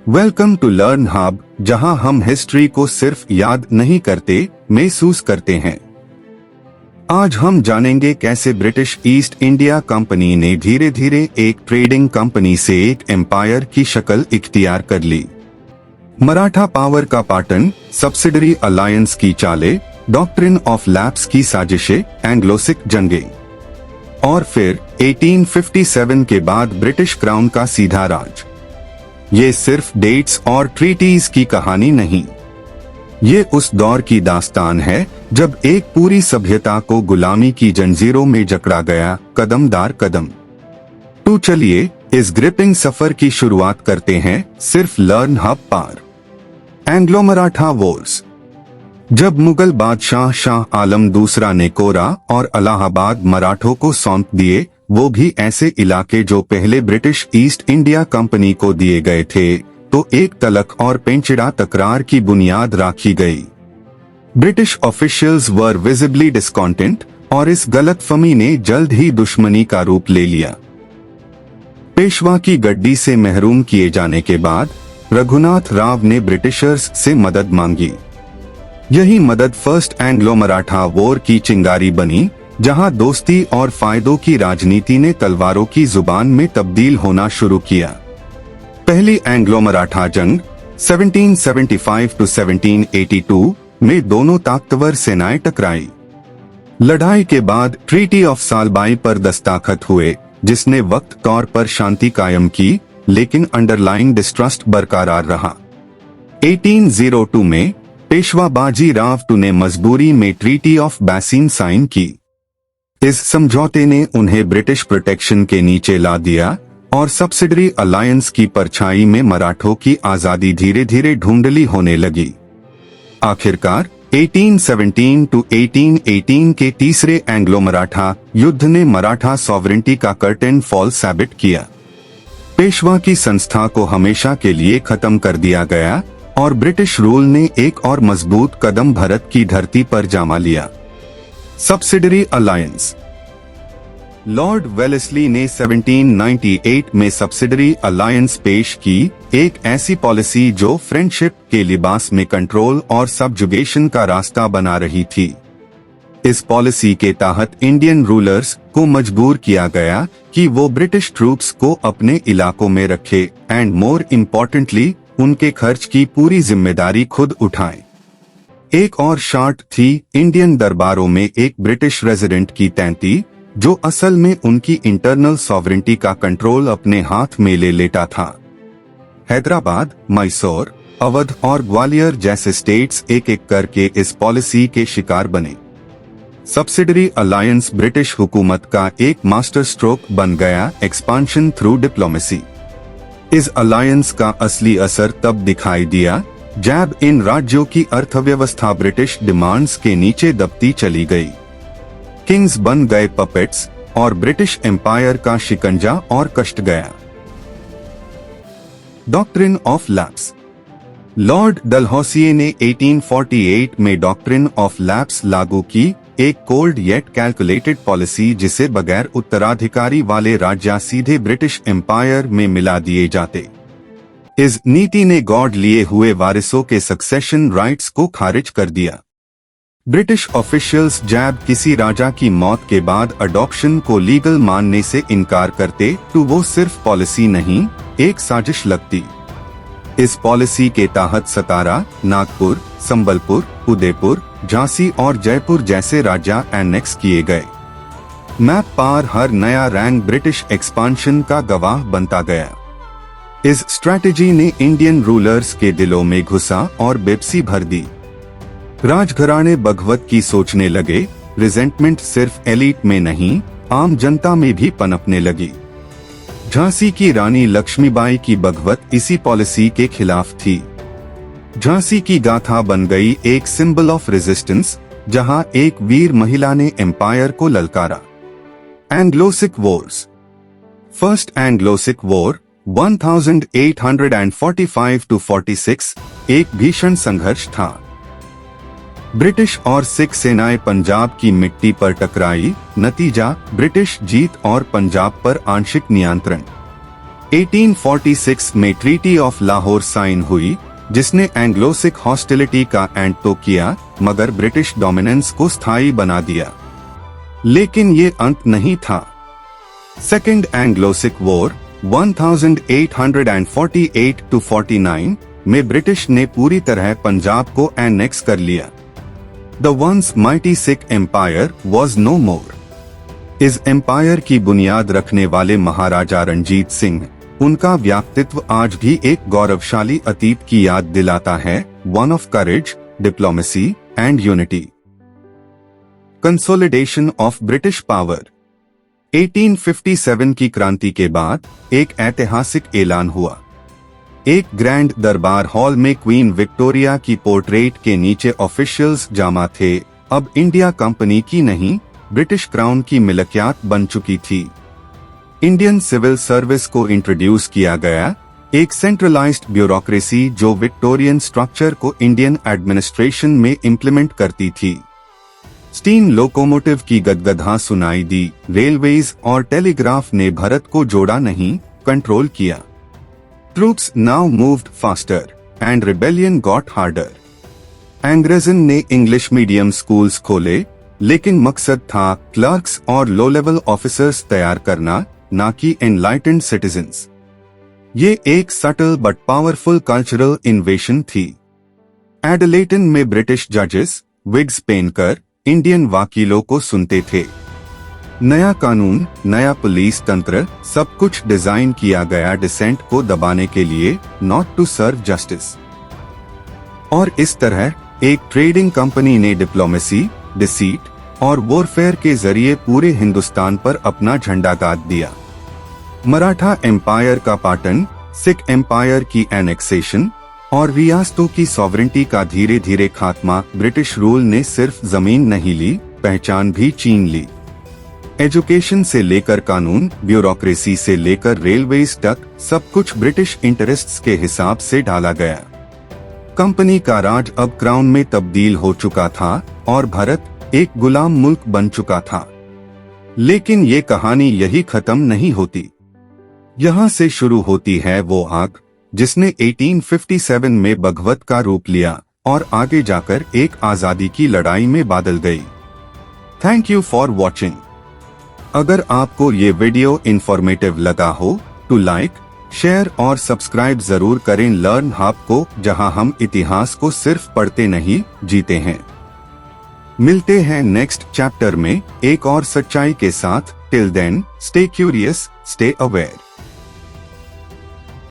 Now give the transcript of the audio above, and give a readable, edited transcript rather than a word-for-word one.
Welcome to learn hub, जहां हम history को सिर्फ याद नहीं करते, महसूस करते हैं। आज हम जानेंगे कैसे ब्रिटिश ईस्ट इंडिया कंपनी ने धीरे धीरे एक ट्रेडिंग कंपनी से एक एम्पायर की शक्ल इख्तियार कर ली। मराठा पावर का पाटन, सब्सिडरी अलायंस की चालें, डॉक्ट्रिन ऑफ लैप्स की साजिशें, एंग्लो-सिख जंगें और फिर 1857 के बाद ब्रिटिश क्राउन का सीधा राज। ये सिर्फ डेट्स और ट्रीटीज की कहानी नहीं, ये उस दौर की दास्तान है जब एक पूरी सभ्यता को गुलामी की जंजीरों में जकड़ा गया, कदम दर कदम। तो चलिए इस ग्रिपिंग सफर की शुरुआत करते हैं सिर्फ लर्न हब पर। Anglo Maratha Wars. जब मुगल बादशाह शाह आलम दूसरा ने कोरा और इलाहाबाद मराठों को सौंप दिए, वो भी ऐसे इलाके जो पहले ब्रिटिश ईस्ट इंडिया कंपनी को दिए गए थे, तो एक तलख और पेंचिड़ा तकरार की बुनियाद रखी गई। ब्रिटिश ऑफिशियल्स वर विजिबली डिस्कॉन्टेंट और इस गलतफहमी ने जल्द ही दुश्मनी का रूप ले लिया। पेशवा की गद्दी से महरूम किए जाने के बाद रघुनाथ राव ने ब्रिटिशर्स से मदद मांगी। यही मदद फर्स्ट एंग्लो मराठा वॉर की चिंगारी बनी, जहां दोस्ती और फायदों की राजनीति ने तलवारों की जुबान में तब्दील होना शुरू किया। पहली एंग्लो मराठा जंग 1775 to 1782 में दोनों ताकतवर सेनाएं टकराई। लड़ाई के बाद ट्रीटी ऑफ सालबाई पर दस्तखत हुए, जिसने वक्त तौर पर शांति कायम की, लेकिन अंडरलाइंग डिस्ट्रस्ट बरकरार रहा। 1802 में पेशवा बाजी राव टू ने मजबूरी में ट्रीटी ऑफ बैसीन साइन की। इस समझौते ने उन्हें ब्रिटिश प्रोटेक्शन के नीचे ला दिया और सब्सिडरी अलायंस की परछाई में मराठों की आजादी धीरे धीरे ढूंढली होने लगी। आखिरकार 1817 to 1818 के तीसरे एंग्लो मराठा युद्ध ने मराठा सॉवरेंटी का कर्टेन फॉल साबित किया। पेशवा की संस्था को हमेशा के लिए खत्म कर दिया गया और ब्रिटिश रूल ने एक और मजबूत कदम भारत की धरती पर जमा लिया। Subsidiary alliance. लॉर्ड वेलेस्ली ने 1798 में सब्सिडरी अलायंस पेश की, एक ऐसी पॉलिसी जो फ्रेंडशिप के लिबास में कंट्रोल और सबजुगेशन का रास्ता बना रही थी। इस पॉलिसी के तहत इंडियन रूलर्स को मजबूर किया गया कि वो ब्रिटिश ट्रूप्स को अपने इलाकों में रखे एंड मोर इम्पोर्टेंटली उनके खर्च की पूरी जिम्मेदारी खुद उठाएं। एक और शर्त थी इंडियन दरबारों में एक ब्रिटिश रेजिडेंट की तैनाती, जो असल में उनकी इंटरनल सॉवरेंटी का कंट्रोल अपने हाथ में ले लेता था। हैदराबाद, मैसूर, अवध और ग्वालियर जैसे स्टेट्स एक एक करके इस पॉलिसी के शिकार बने। सब्सिडरी अलायंस ब्रिटिश हुकूमत का एक मास्टर स्ट्रोक बन गया, एक्सपांशन थ्रू डिप्लोमेसी। इस अलायंस का असली असर तब दिखाई दिया जब इन राज्यों की अर्थव्यवस्था ब्रिटिश डिमांड्स के नीचे दबती चली गई। किंग्स बन गए पपेट्स और ब्रिटिश एम्पायर का शिकंजा और कष्ट गया। Doctrine of lapse. Lord Dalhousie ने 1848 में डॉक्ट्रिन ऑफ लैप्स लागू की, एक कोल्ड येट कैलकुलेटेड पॉलिसी जिसे बगैर उत्तराधिकारी वाले राज्य सीधे ब्रिटिश एम्पायर में मिला दिए जाते। इस नीति ने गॉड लिए हुए वारिसों के सक्सेशन राइट्स को खारिज कर दिया। ब्रिटिश ऑफिशियल्स जब किसी राजा की मौत के बाद अडॉप्शन को लीगल मानने से इनकार करते, तो वो सिर्फ पॉलिसी नहीं, एक साजिश लगती। इस पॉलिसी के तहत सतारा, नागपुर, संबलपुर, उदयपुर, झांसी और जयपुर जैसे राज्य एनेक्स किए गए। मैप पर हर नया रैंक ब्रिटिश एक्सपांशन का गवाह बनता गया। इस स्ट्रैटेजी ने इंडियन रूलर्स के दिलों में घुसा और बेबसी भर दी। राजघराने भगवत की सोचने लगे, रिजेंटमेंट सिर्फ एलीट में नहीं, आम जनता में भी पनपने लगी। झांसी की रानी लक्ष्मीबाई की भगवत इसी पॉलिसी के खिलाफ थी। झांसी की गाथा बन गई एक सिंबल ऑफ रेजिस्टेंस, जहां एक वीर महिला ने एम्पायर को ललकारा। एंग्लो-सिख वॉर्स। फर्स्ट एंग्लो-सिख वॉर 1845 to 46 एक भीषण संघर्ष था। ब्रिटिश और सिख सेनाएं पंजाब की मिट्टी पर टकराई, नतीजा ब्रिटिश जीत और पंजाब पर आंशिक नियंत्रण। 1846 में ट्रीटी ऑफ लाहौर साइन हुई, जिसने एंग्लो सिख हॉस्टिलिटी का एंड तो किया मगर ब्रिटिश डोमिनेंस को स्थायी बना दिया। लेकिन ये अंत नहीं था। सेकेंड एंग्लो सिख वॉर 1848-49 में ब्रिटिश ने पूरी तरह पंजाब को एनेक्स कर लिया। The once mighty Sikh empire was no more. इस एम्पायर की बुनियाद रखने वाले महाराजा रणजीत सिंह, उनका व्यक्तित्व आज भी एक गौरवशाली अतीत की याद दिलाता है, one of courage, diplomacy and unity. Consolidation of British power. 1857 की क्रांति के बाद एक ऐतिहासिक ऐलान हुआ। एक ग्रैंड दरबार हॉल में क्वीन विक्टोरिया की पोर्ट्रेट के नीचे ऑफिशियल्स जमा थे। अब इंडिया कंपनी की नहीं, ब्रिटिश क्राउन की मिल्कियत बन चुकी थी। इंडियन सिविल सर्विस को इंट्रोड्यूस किया गया, एक सेंट्रलाइज्ड ब्यूरोक्रेसी जो विक्टोरियन स्ट्रक्चर को इंडियन एडमिनिस्ट्रेशन में इम्प्लीमेंट करती थी। स्टीम लोकोमोटिव की गदगदा सुनाई दी। रेलवेज और टेलीग्राफ ने भारत को जोड़ा नहीं, कंट्रोल किया। Troops now moved faster and rebellion got harder. एंग्रेजन ने इंग्लिश मीडियम स्कूल्स खोले, लेकिन मकसद था क्लर्क्स और लो लेवल ऑफिसर्स तैयार करना, ना कि एनलाइटेंड सिटीजन्स। ये एक सटल बट पावरफुल कल्चरल इन्वेशन थी। एडलेटन में ब्रिटिश जजेस, विग्स पहनकर इंडियन वकीलों को सुनते थे। नया कानून, नया पुलिस तंत्र, सब कुछ डिजाइन किया गया डिसेंट को दबाने के लिए, नॉट टू सर्व जस्टिस। और इस तरह एक ट्रेडिंग कंपनी ने डिप्लोमेसी, डिसीट और वॉरफेयर के जरिए पूरे हिंदुस्तान पर अपना झंडा गाड़ दिया। मराठा एम्पायर का पाटन, सिख एम्पायर की एनेक्सेशन और रियासतों की सॉवरेंटी का धीरे धीरे खात्मा। ब्रिटिश रूल ने सिर्फ जमीन नहीं ली, पहचान भी छीन ली। एजुकेशन से लेकर कानून, ब्यूरोक्रेसी से लेकर रेलवेज तक, सब कुछ ब्रिटिश इंटरेस्ट्स के हिसाब से डाला गया। कंपनी का राज अब क्राउन में तब्दील हो चुका था और भारत एक गुलाम मुल्क बन चुका था। लेकिन ये कहानी यही खत्म नहीं होती। यहाँ से शुरू होती है वो आग जिसने 1857 में बगवत का रूप लिया और आगे जाकर एक आजादी की लड़ाई में बदल गई। Thank you for watching. अगर आपको ये वीडियो इंफॉर्मेटिव लगा हो तो लाइक, शेयर और सब्सक्राइब जरूर करें लर्न हब को, जहां हम इतिहास को सिर्फ पढ़ते नहीं, जीते हैं। मिलते हैं नेक्स्ट चैप्टर में एक और सच्चाई के साथ। Till then, stay curious, stay aware.